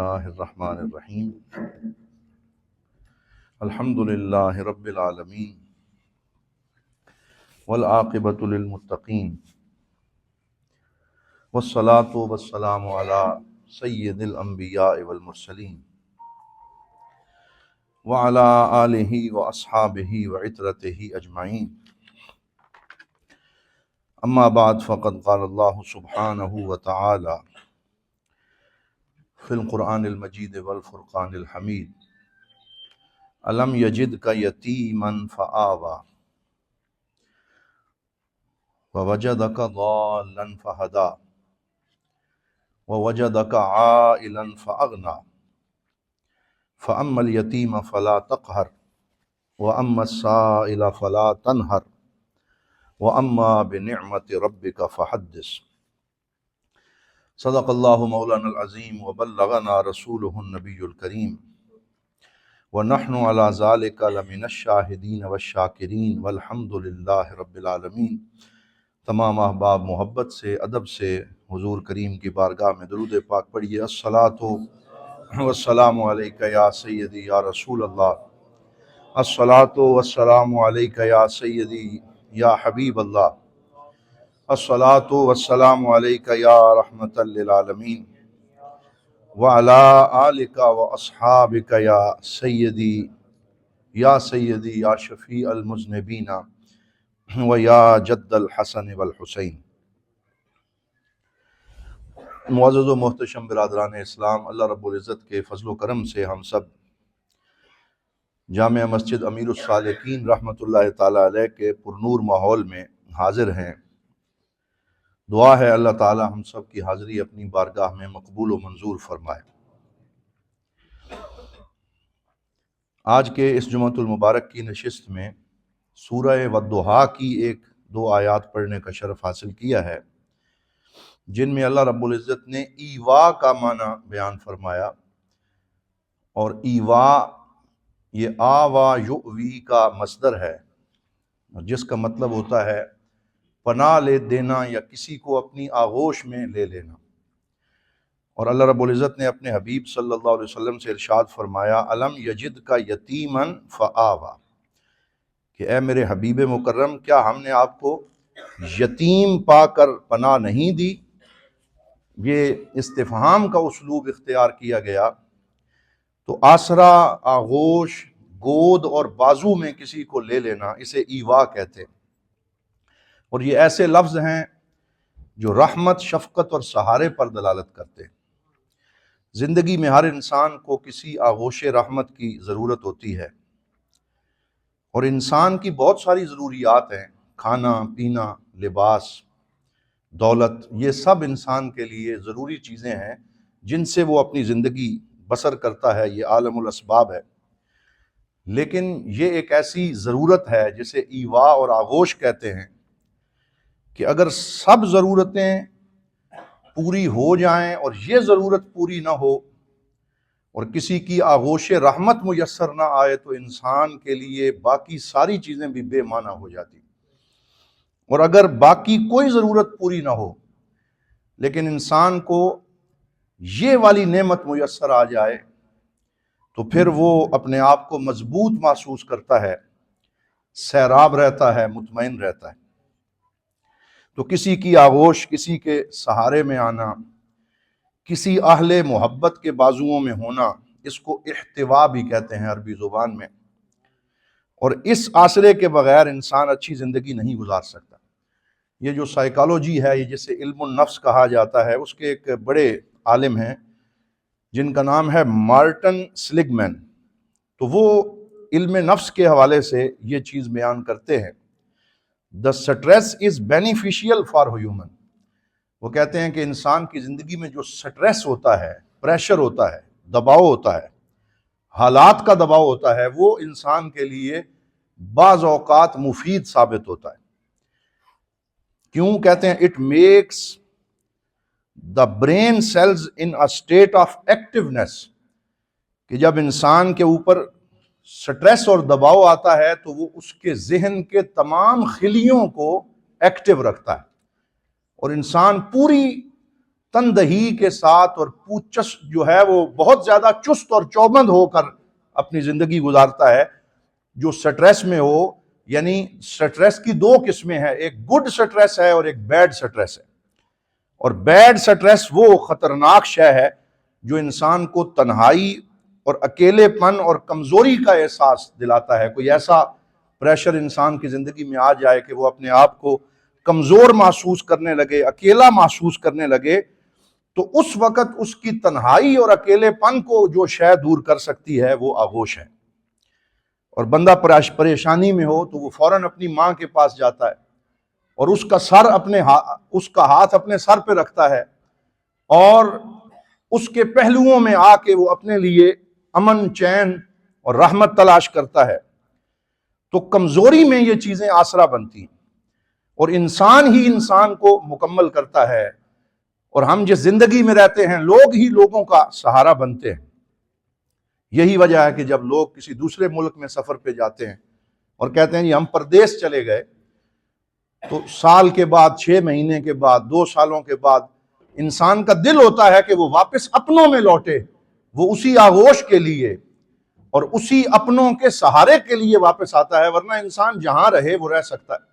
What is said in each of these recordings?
اللہ الرحمن الرحیم الحمد للہ رب العالمین والعاقبۃ للمتقین والصلاة والسلام علی سید الانبیاء والمرسلین وعلی آلہ واصحابہ وعترتہ اجمعین اما بعد فقد قال اللہ سبحانہ وتعالی فی القرآن المجید والفرقان الحمید الم یجدک یتیما فآوی ووجدک ضالا فہدی ووجدک عائلا فأغنی فأما الیتیم فلا تقہر وأما السائل فلا تنہر وأما بنعمت ربک فحدث۔ صدق اللہ مولانا العظیم وبلغنا رسولہ النبی الکریم ونحن علی ذلک لمن الشاہدین والشاکرین والحمد للہ رب العالمین۔ تمام احباب محبت سے ادب سے حضور کریم کی بارگاہ میں درود پاک پڑھیے۔ الصلاۃ والسلام علیک یا سیدی یا رسول اللہ، الصلاۃ والسلام علیک یا سیدی یا حبیب اللہ، الصلاۃ والسلام علیک یا رحمۃ للعالمین وعلی آلک واصحابک یا سیدی یا شفیع المذنبین ویا جد الحسن والحسین۔ معزز و محتشم برادران اسلام، اللہ رب العزت کے فضل و کرم سے ہم سب جامع مسجد امیر السالکین رحمۃ اللہ تعالی علیہ کے پرنور ماحول میں حاضر ہیں۔ دعا ہے اللہ تعالی ہم سب کی حاضری اپنی بارگاہ میں مقبول و منظور فرمائے۔ آج کے اس جمعۃ المبارک کی نشست میں سورہ والضحیٰ کی ایک دو آیات پڑھنے کا شرف حاصل کیا ہے، جن میں اللہ رب العزت نے ایوا کا معنی بیان فرمایا، اور ایوا یہ آوا یؤوی کا مصدر ہے، جس کا مطلب ہوتا ہے پناہ لے دینا یا کسی کو اپنی آغوش میں لے لینا۔ اور اللہ رب العزت نے اپنے حبیب صلی اللہ علیہ وسلم سے ارشاد فرمایا الم یجدک یتیما فآوی، کہ اے میرے حبیب مکرم، کیا ہم نے آپ کو یتیم پا کر پناہ نہیں دی؟ یہ استفہام کا اسلوب اختیار کیا گیا، تو آسرا، آغوش، گود اور بازو میں کسی کو لے لینا اسے ایوا کہتے ہیں۔ اور یہ ایسے لفظ ہیں جو رحمت، شفقت اور سہارے پر دلالت کرتے ہیں۔ زندگی میں ہر انسان کو کسی آغوش رحمت کی ضرورت ہوتی ہے، اور انسان کی بہت ساری ضروریات ہیں، کھانا پینا، لباس، دولت، یہ سب انسان کے لیے ضروری چیزیں ہیں جن سے وہ اپنی زندگی بسر کرتا ہے، یہ عالم الاسباب ہے۔ لیکن یہ ایک ایسی ضرورت ہے جسے ایوا اور آغوش کہتے ہیں کہ اگر سب ضرورتیں پوری ہو جائیں اور یہ ضرورت پوری نہ ہو اور کسی کی آغوش رحمت میسر نہ آئے تو انسان کے لیے باقی ساری چیزیں بھی بے معنی ہو جاتی۔ اور اگر باقی کوئی ضرورت پوری نہ ہو لیکن انسان کو یہ والی نعمت میسر آ جائے تو پھر وہ اپنے آپ کو مضبوط محسوس کرتا ہے، سیراب رہتا ہے، مطمئن رہتا ہے۔ تو کسی کی آغوش، کسی کے سہارے میں آنا، کسی اہل محبت کے بازوؤں میں ہونا، اس کو احتوا بھی کہتے ہیں عربی زبان میں۔ اور اس آسرے کے بغیر انسان اچھی زندگی نہیں گزار سکتا۔ یہ جو سائیکالوجی ہے، یہ جسے علم النفس کہا جاتا ہے، اس کے ایک بڑے عالم ہیں جن کا نام ہے مارٹن سلیگمین۔ تو وہ علم نفس کے حوالے سے یہ چیز بیان کرتے ہیں، The stress is beneficial for human۔ وہ کہتے ہیں کہ انسان کی زندگی میں جو سٹریس ہوتا ہے، پریشر ہوتا ہے، دباؤ ہوتا ہے، حالات کا دباؤ ہوتا ہے، وہ انسان کے لیے بعض اوقات مفید ثابت ہوتا ہے۔ کیوں کہتے ہیں؟ It makes the brain cells in a state of activeness، کہ جب انسان کے اوپر سٹریس اور دباؤ آتا ہے تو وہ اس کے ذہن کے تمام خلیوں کو ایکٹیو رکھتا ہے، اور انسان پوری تندہی کے ساتھ اور جو ہے وہ بہت زیادہ چست اور چوبند ہو کر اپنی زندگی گزارتا ہے، جو سٹریس میں ہو. یعنی سٹریس کی دو قسمیں ہیں، ایک گڈ سٹریس ہے اور ایک بیڈ سٹریس ہے. اور بیڈ سٹریس وہ خطرناک شے ہے جو انسان کو تنہائی اور اکیلے پن اور کمزوری کا احساس دلاتا ہے. کوئی ایسا پریشر انسان کی زندگی میں آ جائے کہ وہ اپنے آپ کو کمزور محسوس کرنے لگے، اکیلا محسوس کرنے لگے، تو اس وقت اس کی تنہائی اور اکیلے پن کو جو شے دور کر سکتی ہے وہ آغوش ہے. اور بندہ پریشانی میں ہو تو وہ فوراً اپنی ماں کے پاس جاتا ہے اور اس کا ہاتھ اپنے سر پہ رکھتا ہے اور اس کے پہلوؤں میں آ کے وہ اپنے لیے امن، چین اور رحمت تلاش کرتا ہے. تو کمزوری میں یہ چیزیں آسرا بنتی ہیں اور انسان ہی انسان کو مکمل کرتا ہے. اور ہم جس زندگی میں رہتے ہیں لوگ ہی لوگوں کا سہارا بنتے ہیں. یہی وجہ ہے کہ جب لوگ کسی دوسرے ملک میں سفر پہ جاتے ہیں اور کہتے ہیں جی ہم پردیس چلے گئے، تو سال کے بعد، 6 مہینے کے بعد، 2 سالوں کے بعد انسان کا دل ہوتا ہے کہ وہ واپس اپنوں میں لوٹے، وہ اسی آغوش کے لیے اور اسی اپنوں کے سہارے کے لیے واپس آتا ہے، ورنہ انسان جہاں رہے وہ رہ سکتا ہے.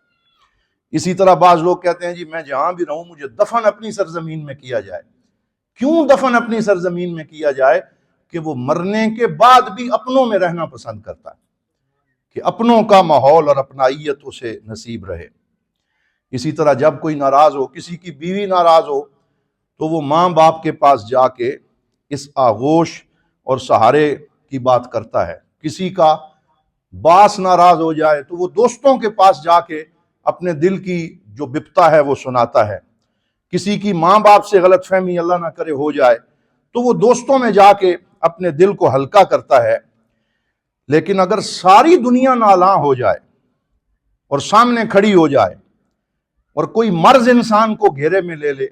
اسی طرح بعض لوگ کہتے ہیں جی میں جہاں بھی رہوں مجھے دفن اپنی سرزمین میں کیا جائے. کیوں دفن اپنی سرزمین میں کیا جائے؟ کہ وہ مرنے کے بعد بھی اپنوں میں رہنا پسند کرتا ہے، کہ اپنوں کا ماحول اور اپنائیت اسے نصیب رہے. اسی طرح جب کوئی ناراض ہو، کسی کی بیوی ناراض ہو، تو وہ ماں باپ کے پاس جا کے اس آغوش اور سہارے کی بات کرتا ہے. کسی کا باس ناراض ہو جائے تو وہ دوستوں کے پاس جا کے اپنے دل کی جو بپتا ہے وہ سناتا ہے. کسی کی ماں باپ سے غلط فہمی اللہ نہ کرے ہو جائے تو وہ دوستوں میں جا کے اپنے دل کو ہلکا کرتا ہے. لیکن اگر ساری دنیا نالاں ہو جائے اور سامنے کھڑی ہو جائے اور کوئی مرض انسان کو گھیرے میں لے لے،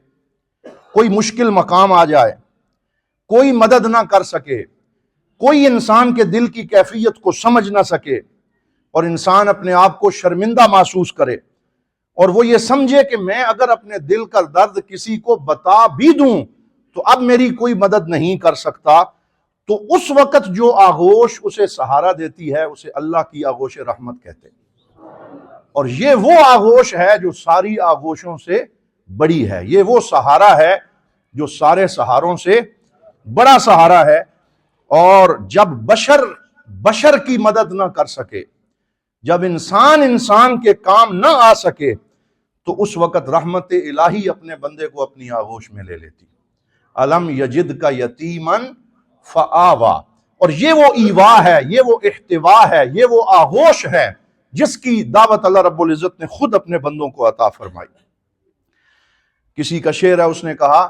کوئی مشکل مقام آ جائے، کوئی مدد نہ کر سکے، کوئی انسان کے دل کی کیفیت کو سمجھ نہ سکے اور انسان اپنے آپ کو شرمندہ محسوس کرے اور وہ یہ سمجھے کہ میں اگر اپنے دل کا درد کسی کو بتا بھی دوں تو اب میری کوئی مدد نہیں کر سکتا، تو اس وقت جو آغوش اسے سہارا دیتی ہے اسے اللہ کی آغوش رحمت کہتے ہیں. اور یہ وہ آغوش ہے جو ساری آغوشوں سے بڑی ہے. یہ وہ سہارا ہے جو سارے سہاروں سے بڑا سہارا ہے. اور جب بشر کی مدد نہ کر سکے، جب انسان کے کام نہ آ سکے، تو اس وقت رحمت الہی اپنے بندے کو اپنی آغوش میں لے لیتی. الم یجد کا یتیمن فآوا. اور یہ وہ ایوا ہے، یہ وہ احتوا ہے، یہ وہ آغوش ہے جس کی دعوت اللہ رب العزت نے خود اپنے بندوں کو عطا فرمائی. کسی کا شعر ہے، اس نے کہا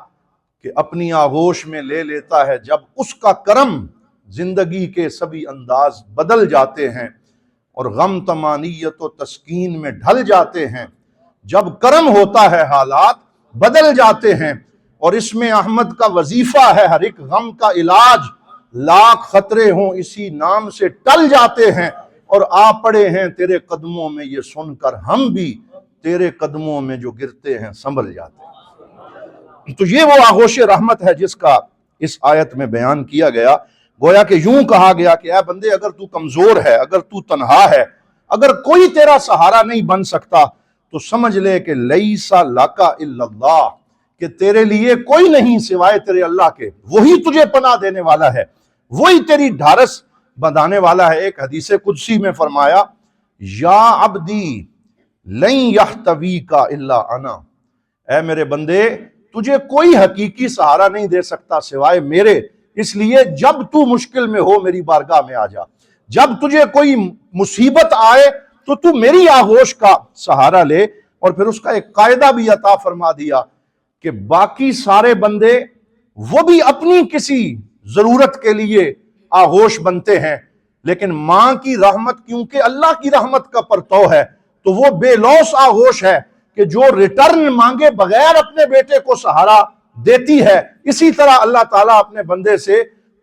کہ اپنی آغوش میں لے لیتا ہے جب اس کا کرم، زندگی کے سبھی انداز بدل جاتے ہیں اور غم طمانیت و تسکین میں ڈھل جاتے ہیں. جب کرم ہوتا ہے حالات بدل جاتے ہیں، اور اس میں احمد کا وظیفہ ہے ہر ایک غم کا علاج. لاکھ خطرے ہوں اسی نام سے ٹل جاتے ہیں اور آ پڑے ہیں تیرے قدموں میں یہ سن کر ہم بھی تیرے قدموں میں جو گرتے ہیں سنبھل جاتے ہیں. تو یہ وہ آغوش رحمت ہے جس کا اس آیت میں بیان کیا گیا. گویا کہ یوں کہا گیا کہ اے بندے اگر تو کمزور ہے، اگر تو تنہا ہے، اگر کوئی تیرا سہارا نہیں بن سکتا، تو سمجھ لے کہ لیسا لکا الا اللہ، کہ تیرے لیے کوئی نہیں سوائے تیرے اللہ کے. وہی تجھے پناہ دینے والا ہے، وہی تیری ڈھارس بندھانے والا ہے. ایک حدیث قدسی میں فرمایا یا عبدی لن یحتویک الا انا، اے میرے بندے تجھے کوئی حقیقی سہارا نہیں دے سکتا سوائے میرے، اس لیے جب تو مشکل میں ہو میری بارگاہ میں آ جا. جب تجھے کوئی مصیبت آئے تو تو میری آغوش کا سہارا لے. اور پھر اس کا ایک قاعدہ بھی عطا فرما دیا کہ باقی سارے بندے وہ بھی اپنی کسی ضرورت کے لیے آغوش بنتے ہیں، لیکن ماں کی رحمت کیونکہ اللہ کی رحمت کا پرتو ہے تو وہ بے لوث آغوش ہے کہ جو ریٹرن مانگے بغیر اپنے بیٹے کو سہارا دیتی ہے. اسی طرح اللہ تعالیٰ اپنے بندے سے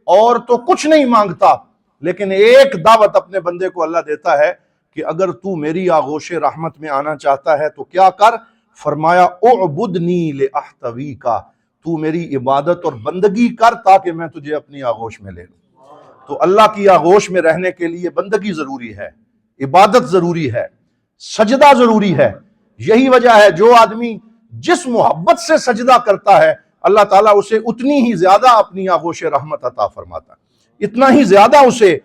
اور تو کچھ نہیں مانگتا، لیکن ایک دعوت اپنے بندے کو اللہ دیتا ہے کہ اگر تو میری آغوش رحمت میں آنا چاہتا ہے تو کیا کر؟ فرمایا اعبدنی لاحتویک، تو میری عبادت اور بندگی کر تاکہ میں تجھے اپنی آغوش میں لے لوں۔ تو اللہ کی آغوش میں رہنے کے لیے بندگی ضروری ہے، عبادت ضروری ہے، سجدہ ضروری ہے۔ یہی وجہ ہے جو آدمی جس محبت سے سجدہ کرتا ہے اللہ تعالیٰ اسے اتنی ہی زیادہ اپنی آغوش رحمت عطا فرماتا ہے، اتنا ہی زیادہ اسے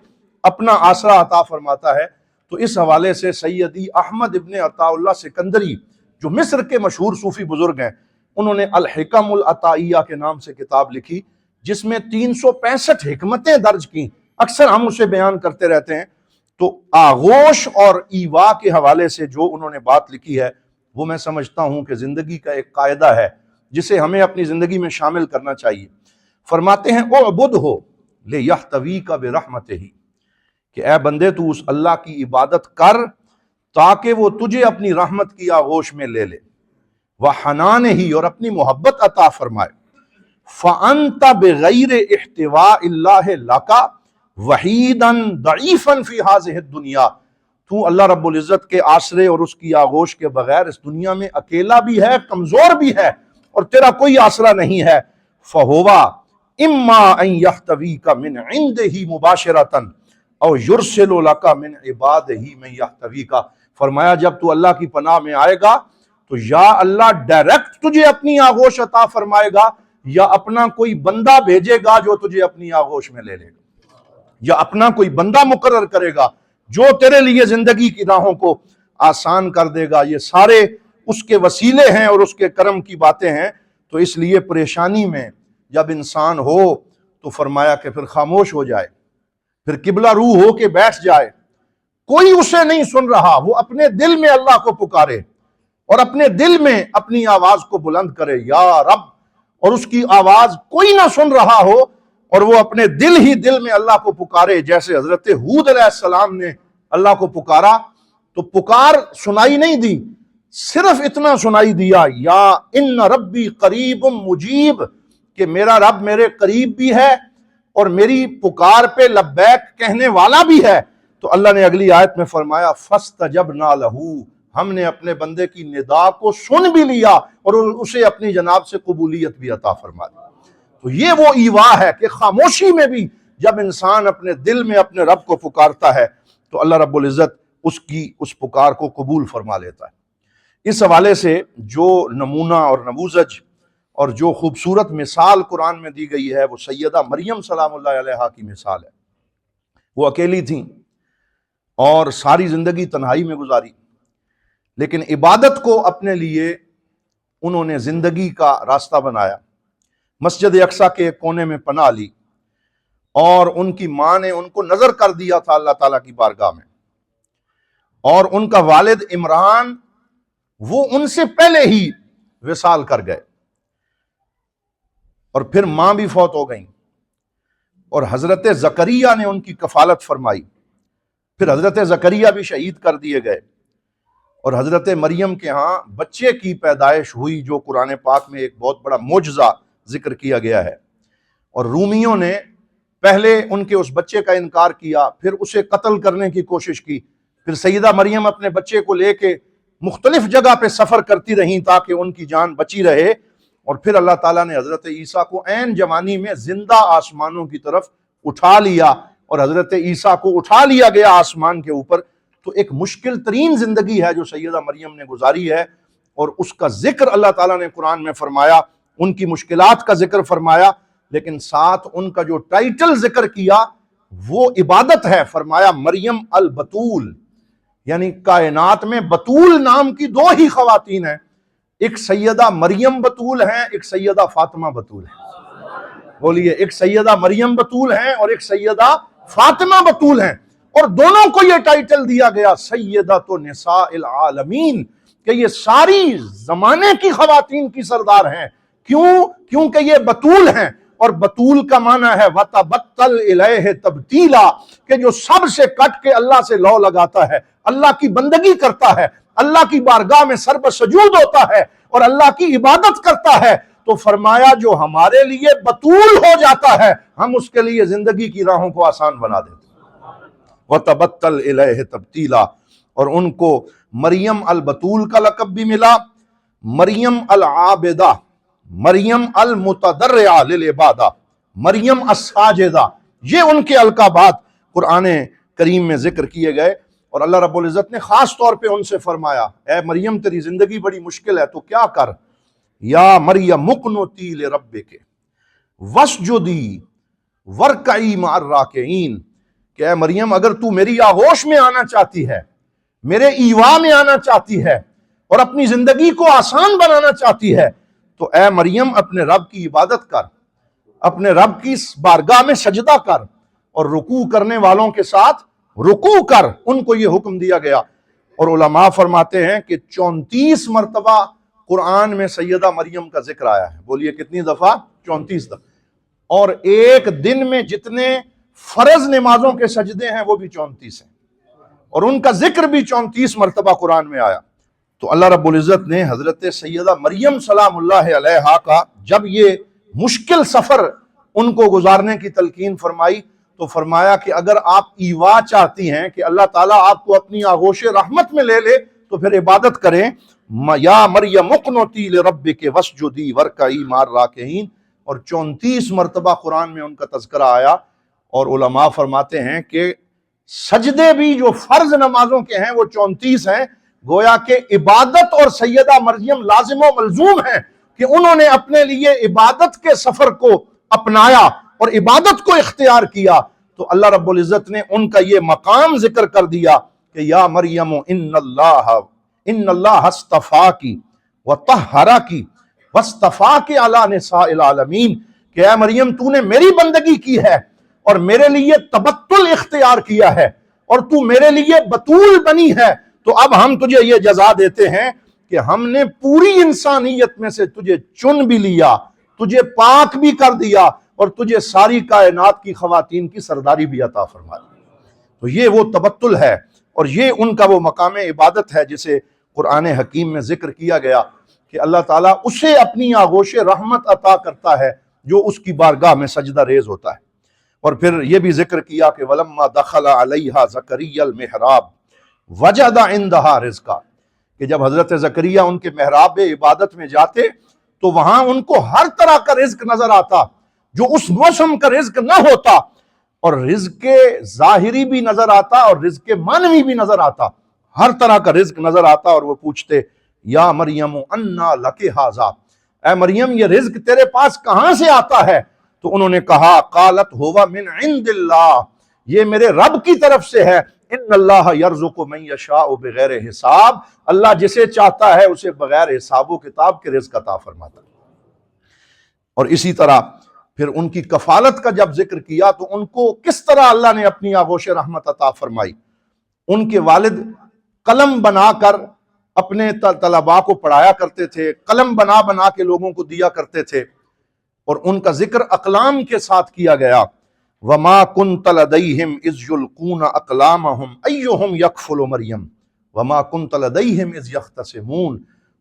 اپنا آسرا عطا فرماتا ہے۔ تو اس حوالے سے سیدی احمد ابن عطا اللہ سکندری جو مصر کے مشہور صوفی بزرگ ہیں، انہوں نے الحکم العطائیہ کے نام سے کتاب لکھی جس میں 365 حکمتیں درج کی، اکثر ہم اسے بیان کرتے رہتے ہیں۔ تو آغوش اور ایوا کے حوالے سے جو انہوں نے بات لکھی ہے وہ میں سمجھتا ہوں کہ زندگی کا ایک قاعدہ ہے جسے ہمیں اپنی زندگی میں شامل کرنا چاہیے۔ فرماتے ہیں اعبدہ لیحتویک برحمتہ، کہ اے بندے تو اس اللہ کی عبادت کر تاکہ وہ تجھے اپنی رحمت کی آغوش میں لے لے، وحنانہ، اور اپنی محبت عطا فرمائے۔ فَأَنْتَ بِغَيْرِ احتواء اللہ لَكَ وحیداً ضعیفاً فی هذه الدنیا، تو اللہ رب العزت کے آسرے اور اس کی آغوش کے بغیر اس دنیا میں اکیلا بھی ہے، کمزور بھی ہے، اور تیرا کوئی آسرا نہیں ہے۔ فَهُوَ إِمَّا أَن يَحْتَوِيكَ مِنْ عِنْدِهِ مُبَاشِرَةً أَوْ يُرْسِلُ لَكَ مِنْ عِبَادِهِ مَن يَحْتَوِيكَ، فرمایا جب تو اللہ کی پناہ میں آئے گا تو یا اللہ ڈائریکٹ تجھے اپنی آغوش عطا فرمائے گا، یا اپنا کوئی بندہ بھیجے گا جو تجھے اپنی آغوش میں لے لے گا، یا اپنا کوئی بندہ مقرر کرے گا جو تیرے لیے زندگی کی راہوں کو آسان کر دے گا۔ یہ سارے اس کے وسیلے ہیں اور اس کے کرم کی باتیں ہیں۔ تو اس لیے پریشانی میں جب انسان ہو تو فرمایا کہ پھر خاموش ہو جائے، پھر قبلہ رو ہو کے بیٹھ جائے، کوئی اسے نہیں سن رہا، وہ اپنے دل میں اللہ کو پکارے اور اپنے دل میں اپنی آواز کو بلند کرے یا رب، اور اس کی آواز کوئی نہ سن رہا ہو اور وہ اپنے دل ہی دل میں اللہ کو پکارے، جیسے حضرت ہود علیہ السلام نے اللہ کو پکارا تو پکار سنائی نہیں دی، صرف اتنا سنائی دیا یا ان ربی قریب مجیب، کہ میرا رب میرے قریب بھی ہے اور میری پکار پہ لبیک کہنے والا بھی ہے۔ تو اللہ نے اگلی آیت میں فرمایا فاستجبنا لہ، ہم نے اپنے بندے کی ندا کو سن بھی لیا اور اسے اپنی جناب سے قبولیت بھی عطا فرما دی۔ تو یہ وہ ایوا ہے کہ خاموشی میں بھی جب انسان اپنے دل میں اپنے رب کو پکارتا ہے تو اللہ رب العزت اس کی اس پکار کو قبول فرما لیتا ہے۔ اس حوالے سے جو نمونہ اور نموذج اور جو خوبصورت مثال قرآن میں دی گئی ہے وہ سیدہ مریم سلام اللہ علیہا کی مثال ہے۔ وہ اکیلی تھیں اور ساری زندگی تنہائی میں گزاری، لیکن عبادت کو اپنے لیے انہوں نے زندگی کا راستہ بنایا۔ مسجد اقصیٰ کے ایک کونے میں پناہ لی اور ان کی ماں نے ان کو نظر کر دیا تھا اللہ تعالیٰ کی بارگاہ میں، اور ان کا والد عمران وہ ان سے پہلے ہی وصال کر گئے، اور پھر ماں بھی فوت ہو گئیں، اور حضرت زکریا نے ان کی کفالت فرمائی، پھر حضرت زکریا بھی شہید کر دیے گئے، اور حضرت مریم کے ہاں بچے کی پیدائش ہوئی جو قرآن پاک میں ایک بہت بڑا معجزہ ذکر کیا گیا ہے۔ اور رومیوں نے پہلے ان کے اس بچے کا انکار کیا، پھر اسے قتل کرنے کی کوشش کی، پھر سیدہ مریم اپنے بچے کو لے کے مختلف جگہ پہ سفر کرتی رہیں تاکہ ان کی جان بچی رہے، اور پھر اللہ تعالیٰ نے حضرت عیسیٰ کو عین جوانی میں زندہ آسمانوں کی طرف اٹھا لیا، اور حضرت عیسیٰ کو اٹھا لیا گیا آسمان کے اوپر۔ تو ایک مشکل ترین زندگی ہے جو سیدہ مریم نے گزاری ہے، اور اس کا ذکر اللہ تعالیٰ نے قرآن میں فرمایا، ان کی مشکلات کا ذکر فرمایا، لیکن ساتھ ان کا جو ٹائٹل ذکر کیا وہ عبادت ہے۔ فرمایا مریم البتول، یعنی کائنات میں بتول نام کی دو ہی خواتین ہیں، ایک سیدہ مریم بتول ہیں، ایک سیدہ فاطمہ بتول ہیں۔ بولیے، ایک سیدہ مریم بتول ہیں اور ایک سیدہ فاطمہ بتول ہیں، اور دونوں کو یہ ٹائٹل دیا گیا سیدۃ نساء العالمین، کہ یہ ساری زمانے کی خواتین کی سردار ہیں۔ کیونکہ یہ بتول ہیں، اور بتول کا معنی ہے وَتَبَتَّلْ إِلَيْهِ تَبْتِيلًا، کہ جو سب سے کٹ کے اللہ سے لو لگاتا ہے، اللہ کی بندگی کرتا ہے، اللہ کی بارگاہ میں سر بسجود ہوتا ہے اور اللہ کی عبادت کرتا ہے۔ تو فرمایا جو ہمارے لیے بتول ہو جاتا ہے ہم اس کے لیے زندگی کی راہوں کو آسان بنا دیتے ہیں۔ وَتَبَتَّلْ إِلَيْهِ تَبْتِيلًا، اور ان کو مریم البتول کا لقب بھی ملا، مریم العابدہ مریم المتضرعہ للعبادہ، مریم الساجدہ، یہ ان کے القابات قرآن کریم میں ذکر کیے گئے۔ اور اللہ رب العزت نے خاص طور پہ ان سے فرمایا، اے مریم تیری زندگی بڑی مشکل ہے تو کیا کر، یا مریم اقنتی لربک واسجدی وارکعی مع الراکعین، کہ اے مریم اگر تو میری آغوش میں آنا چاہتی ہے، میرے ایوا میں آنا چاہتی ہے اور اپنی زندگی کو آسان بنانا چاہتی ہے تو اے مریم اپنے رب کی عبادت کر، اپنے رب کی بارگاہ میں سجدہ کر اور رکوع کرنے والوں کے ساتھ رکوع کر، ان کو یہ حکم دیا گیا۔ اور علماء فرماتے ہیں کہ 34 مرتبہ قرآن میں سیدہ مریم کا ذکر آیا ہے۔ بولیے کتنی دفعہ؟ 34 دفعہ۔ اور ایک دن میں جتنے فرض نمازوں کے سجدے ہیں وہ بھی 34 ہیں، اور ان کا ذکر بھی 34 مرتبہ قرآن میں آیا۔ تو اللہ رب العزت نے حضرت سیدہ مریم سلام اللہ علیہا کا جب یہ مشکل سفر ان کو گزارنے کی تلقین فرمائی تو فرمایا کہ اگر آپ ایوا چاہتی ہیں کہ اللہ تعالیٰ آپ کو اپنی آغوش رحمت میں لے لے تو پھر عبادت کریں، یا مریم اقنتی لربک واسجدی وارکعی مع الراکعین، اور 34 مرتبہ قرآن میں ان کا تذکرہ آیا۔ اور علماء فرماتے ہیں کہ سجدے بھی جو فرض نمازوں کے ہیں وہ 34 ہیں، گویا کہ عبادت اور سیدہ مریم لازم و ملزوم ہیں کہ انہوں نے اپنے لیے عبادت کے سفر کو اپنایا اور عبادت کو اختیار کیا، تو اللہ رب العزت نے ان کا یہ مقام ذکر کر دیا کہ یا مریم ان اللہ اصطفاکی وطہرکی واصطفاکی علی نساء العالمین، کہ اے مریم تو نے میری بندگی کی ہے اور میرے لیے تبتل اختیار کیا ہے اور تو میرے لیے بتول بنی ہے، تو اب ہم تجھے یہ جزا دیتے ہیں کہ ہم نے پوری انسانیت میں سے تجھے چن بھی لیا، تجھے پاک بھی کر دیا اور تجھے ساری کائنات کی خواتین کی سرداری بھی عطا فرما دی۔ تو یہ وہ تبتل ہے اور یہ ان کا وہ مقام عبادت ہے جسے قرآن حکیم میں ذکر کیا گیا کہ اللہ تعالیٰ اسے اپنی آغوش رحمت عطا کرتا ہے جو اس کی بارگاہ میں سجدہ ریز ہوتا ہے۔ اور پھر یہ بھی ذکر کیا کہ وَلَمَّا دَخَلَ عَلَيْهَا زَكَرِيَّا الْمِحْرَابَ وَجَدَ عِندَهَا رِزْقًا، کہ جب حضرت زکریا ان کے محراب عبادت میں جاتے تو وہاں ان کو ہر طرح کا رزق نظر آتا جو اس موسم کا رزق نہ ہوتا، اور رزق ظاہری بھی نظر آتا اور رزق معنوی بھی نظر آتا، ہر طرح کا رزق نظر آتا۔ اور وہ پوچھتے یا مریم انا لک ھذا، اے مریم یہ رزق تیرے پاس کہاں سے آتا ہے؟ تو انہوں نے کہا قالت ہوا من عند اللہ، یہ میرے رب کی طرف سے ہے، ان اللہ یرزق من یشاء بغیر حساب، اللہ جسے چاہتا ہے اسے بغیر حساب و کتاب کے رزق عطا فرماتا ہے۔ اور اسی طرح پھر ان کی کفالت کا جب ذکر کیا تو ان کو کس طرح اللہ نے اپنی آغوش رحمت عطا فرمائی۔ ان کے والد قلم بنا کر اپنے طلباء کو پڑھایا کرتے تھے، قلم بنا بنا کے لوگوں کو دیا کرتے تھے، اور ان کا ذکر اقلام کے ساتھ کیا گیا۔ وَمَا كُنْتَ لَدَيْهِمْ إِذْ يُلْقُونَ أَقْلَامَهُمْ أَيُّهُمْ يَكْفُلُ مَرْيَمَ وَمَا كُنْتَ لَدَيْهِمْ إِذْ يَخْتَصِمُونَ،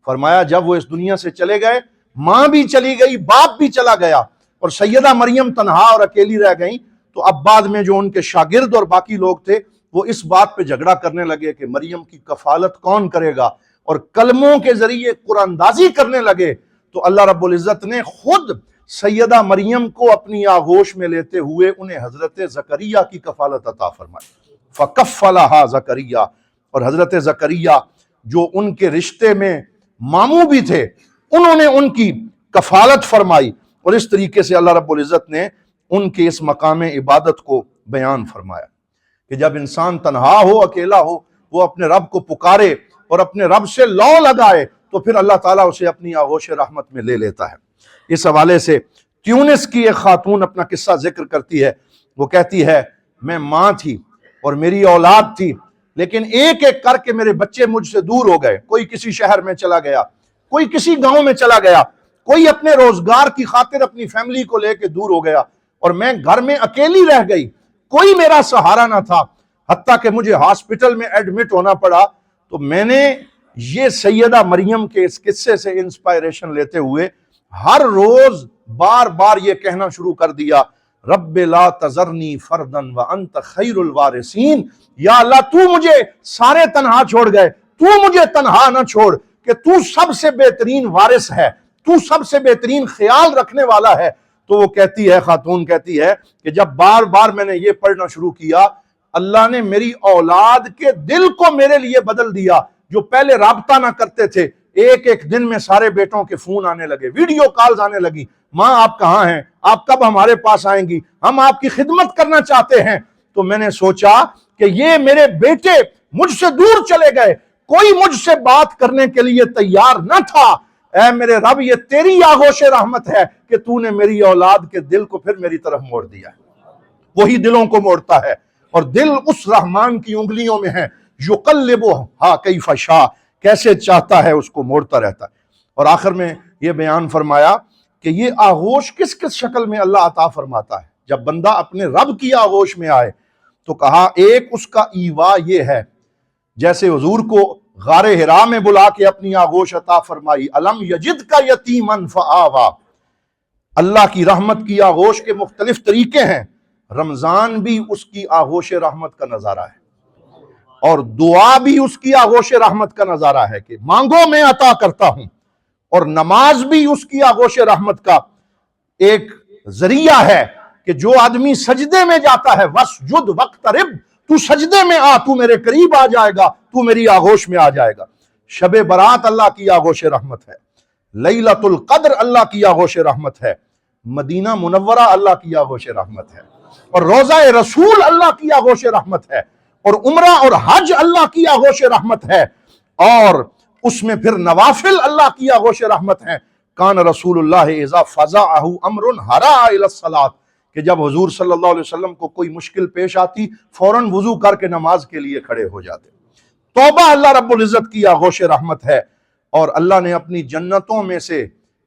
فرمایا جب وہ اس دنیا سے چلے گئے، ماں بھی چلی گئی، باپ بھی چلا گیا، اور سیدہ مریم تنہا اور اکیلی رہ گئیں، تو اب بعد میں جو ان کے شاگرد اور باقی لوگ تھے وہ اس بات پہ جھگڑا کرنے لگے کہ مریم کی کفالت کون کرے گا، اور کلموں کے ذریعے قرآن اندازی کرنے لگے۔ تو اللہ رب العزت نے خود سیدہ مریم کو اپنی آغوش میں لیتے ہوئے انہیں حضرت زکریا کی کفالت عطا فرمائی، فَكَفَّلَهَا زکریا، اور حضرت زکریا جو ان کے رشتے میں ماموں بھی تھے انہوں نے ان کی کفالت فرمائی۔ اور اس طریقے سے اللہ رب العزت نے ان کے اس مقام عبادت کو بیان فرمایا کہ جب انسان تنہا ہو، اکیلا ہو، وہ اپنے رب کو پکارے اور اپنے رب سے لو لگائے تو پھر اللہ تعالیٰ اسے اپنی آغوش رحمت میں لے لیتا ہے۔ اس حوالے سے تیونس کی ایک خاتون اپنا قصہ ذکر کرتی ہے، وہ کہتی ہے میں ماں تھی اور میری اولاد تھی، لیکن ایک ایک کر کے میرے بچے مجھ سے دور ہو گئے، کوئی کسی شہر میں چلا گیا، کوئی کسی گاؤں میں چلا گیا، کوئی اپنے روزگار کی خاطر اپنی فیملی کو لے کے دور ہو گیا، اور میں گھر میں اکیلی رہ گئی، کوئی میرا سہارا نہ تھا، حتیٰ کہ مجھے ہاسپٹل میں ایڈمٹ ہونا پڑا۔ تو میں نے یہ سیدہ مریم کے اس قصے سے انسپائریشن لیتے ہوئے ہر روز بار بار یہ کہنا شروع کر دیا رب لا تذرنی فردن وانت خیر الوارثین، یا اللہ تو مجھے سارے تنہا چھوڑ گئے، تو مجھے تنہا نہ چھوڑ کہ تو سب سے بہترین وارث ہے، تو سب سے بہترین خیال رکھنے والا ہے۔ تو وہ کہتی ہے، خاتون کہتی ہے کہ جب بار بار میں نے یہ پڑھنا شروع کیا، اللہ نے میری اولاد کے دل کو میرے لیے بدل دیا۔ جو پہلے رابطہ نہ کرتے تھے، ایک ایک دن میں سارے بیٹوں کے فون آنے لگے، ویڈیو کالز آنے لگی، ماں آپ کہاں ہیں، آپ کب ہمارے پاس آئیں گی، ہم آپ کی خدمت کرنا چاہتے ہیں۔ تو میں نے سوچا کہ یہ میرے بیٹے مجھ سے دور چلے گئے، کوئی مجھ سے بات کرنے کے لیے تیار نہ تھا۔ اے میرے رب، یہ تیری آغوش رحمت ہے کہ تو نے میری اولاد کے دل کو پھر میری طرف موڑ دیا۔ وہی دلوں کو موڑتا ہے، اور دل اس رحمان کی انگلیوں میں ہے، یقلبھا کیف شاء، کیسے چاہتا ہے اس کو موڑتا رہتا ہے۔ اور آخر میں یہ بیان فرمایا کہ یہ آغوش کس کس شکل میں اللہ عطا فرماتا ہے۔ جب بندہ اپنے رب کی آغوش میں آئے تو کہا ایک اس کا ایوا یہ ہے، جیسے حضور کو غار حرا میں بلا کے اپنی آغوش عطا فرمائی، الم یجدک یتیما فآویٰ۔ اللہ کی رحمت کی آغوش کے مختلف طریقے ہیں، رمضان بھی اس کی آغوش رحمت کا نظارہ ہے، اور دعا بھی اس کی آغوش رحمت کا نظارہ ہے کہ مانگو میں عطا کرتا ہوں، اور نماز بھی اس کی آغوش رحمت کا ایک ذریعہ ہے کہ جو آدمی سجدے میں جاتا ہے وَاسْجُدْ وَاقْتَرِبْ، تو سجدے میں آ، تو میرے قریب آ جائے گا، تو میری آغوش میں آ جائے گا۔ شب برات اللہ کی آغوش رحمت ہے، لیلۃ القدر اللہ کی آغوش رحمت ہے، مدینہ منورہ اللہ کی آغوش رحمت ہے، اور روضہ رسول اللہ کی آغوش رحمت ہے، اور عمرہ اور حج اللہ کی آغوش رحمت ہے، اور اس میں پھر نوافل اللہ کی آغوش رحمت ہے۔ کان رسول اللہ اذا فزعہ امر ہرا الی الصلاۃ، کہ جب حضور صلی اللہ علیہ وسلم کو کوئی مشکل پیش آتی فوراً وضو کر کے نماز کے لیے کھڑے ہو جاتے۔ توبہ اللہ رب العزت کی آغوش رحمت ہے، اور اللہ نے اپنی جنتوں میں سے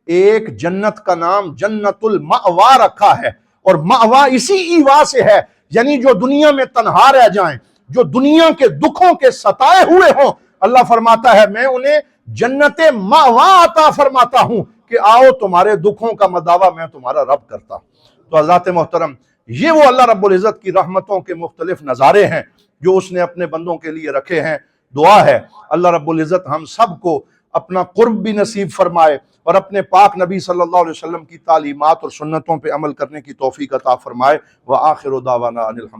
ایک جنت کا نام جنت المأوا رکھا ہے، اور مأوا اسی ایوا سے ہے، یعنی جو دنیا میں تنہا رہ جائیں، جو دنیا کے دکھوں کے ستائے ہوئے ہوں، اللہ فرماتا ہے میں انہیں جنت مأوا عطا فرماتا ہوں کہ آؤ تمہارے دکھوں کا مداوا میں تمہارا رب کرتا ہوں۔ تو حضرات محترم، یہ وہ اللہ رب العزت کی رحمتوں کے مختلف نظارے ہیں جو اس نے اپنے بندوں کے لیے رکھے ہیں۔ دعا ہے اللہ رب العزت ہم سب کو اپنا قرب بھی نصیب فرمائے، اور اپنے پاک نبی صلی اللہ علیہ وسلم کی تعلیمات اور سنتوں پہ عمل کرنے کی توفیق عطا فرمائے۔ وآخر دعوانا ان الحمد